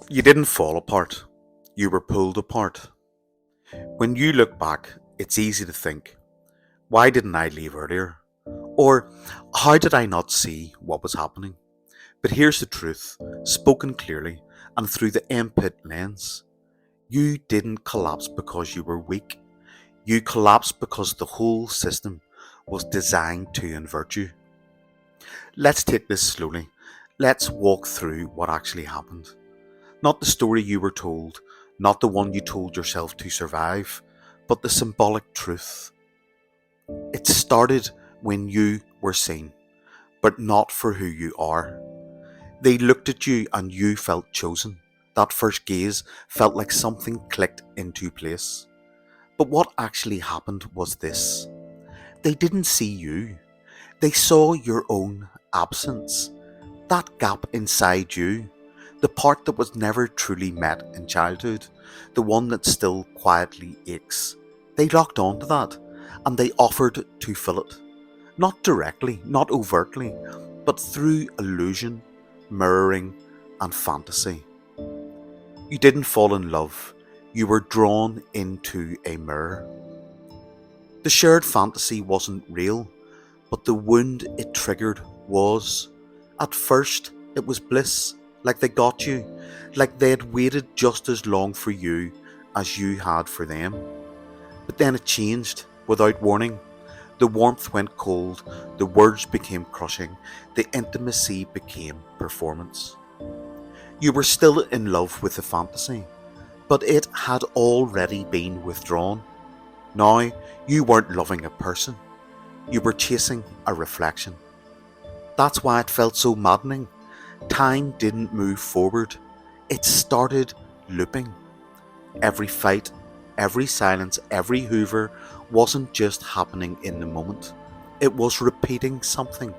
You didn't fall apart, you were pulled apart. When you look back, it's easy to think, why didn't I leave earlier? Or how did I not see what was happening? But here's the truth, spoken clearly and through the MPIT lens. You didn't collapse because you were weak. You collapsed because the whole system was designed to invert you. Let's take this slowly. Let's walk through what actually happened. Not the story you were told, not the one you told yourself to survive, but the symbolic truth. It started when you were seen, but not for who you are. They looked at you and you felt chosen. That first gaze felt like something clicked into place. But what actually happened was this. They didn't see you. They saw your own absence. That gap inside you. The part that was never truly met in childhood. The one that still quietly aches. They locked onto that and they offered to fill it. Not directly, not overtly, but through illusion, mirroring, and fantasy. You didn't fall in love, you were drawn into a mirror. The shared fantasy wasn't real, but the wound it triggered was. At first, it was bliss, like they got you, like they had waited just as long for you as you had for them. But then it changed, without warning. The warmth went cold, the words became crushing, the intimacy became performance. You were still in love with the fantasy, but it had already been withdrawn. Now, you weren't loving a person, you were chasing a reflection. That's why it felt so maddening. Time didn't move forward, it started looping. Every fight, every silence, every hoover wasn't just happening in the moment. It was repeating something,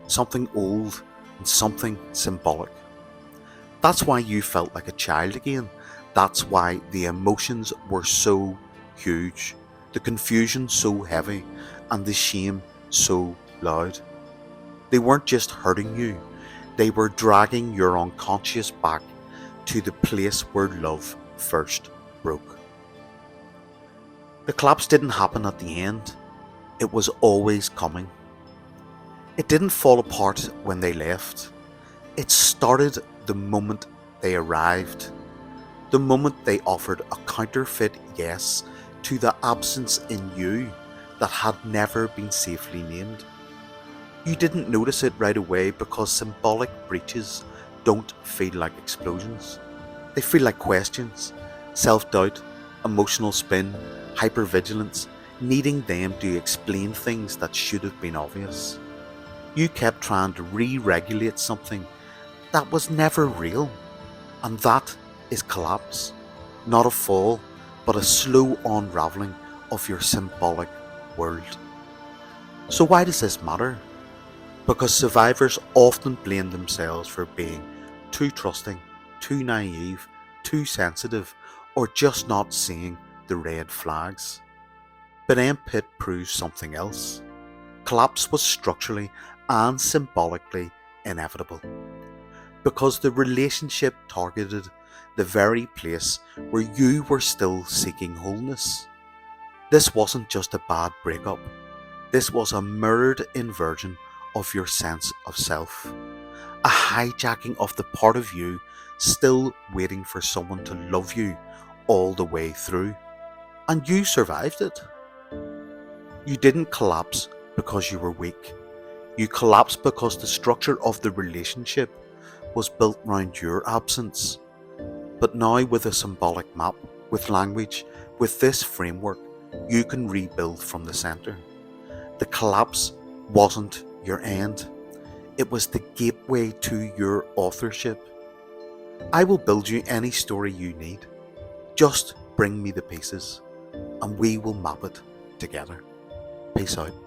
something old and something symbolic. That's why you felt like a child again. That's why the emotions were so huge, the confusion so heavy, and the shame so loud. They weren't just hurting you, they were dragging your unconscious back to the place where love first broke. The collapse didn't happen at the end, it was always coming. It didn't fall apart when they left, it started the moment they arrived, the moment they offered a counterfeit yes to the absence in you that had never been safely named. You didn't notice it right away because symbolic breaches don't feel like explosions. They feel like questions, self-doubt, emotional spin, hypervigilance, needing them to explain things that should have been obvious. You kept trying to re-regulate something that was never real, and that is collapse. Not a fall, but a slow unravelling of your symbolic world. So why does this matter? Because survivors often blame themselves for being too trusting, too naive, too sensitive, or just not seeing the red flags. But MPIT proves something else. Collapse was structurally and symbolically inevitable because the relationship targeted the very place where you were still seeking wholeness. This wasn't just a bad breakup, this was a mirrored inversion of your sense of self, a hijacking of the part of you still waiting for someone to love you all the way through. And you survived it. You didn't collapse because you were weak. You collapsed because the structure of the relationship was built around your absence. But now, with a symbolic map, with language, with this framework, you can rebuild from the center. The collapse wasn't your end, it was the gateway to your authorship. I will build you any story you need. Just bring me the pieces, and we will map it together. Peace out.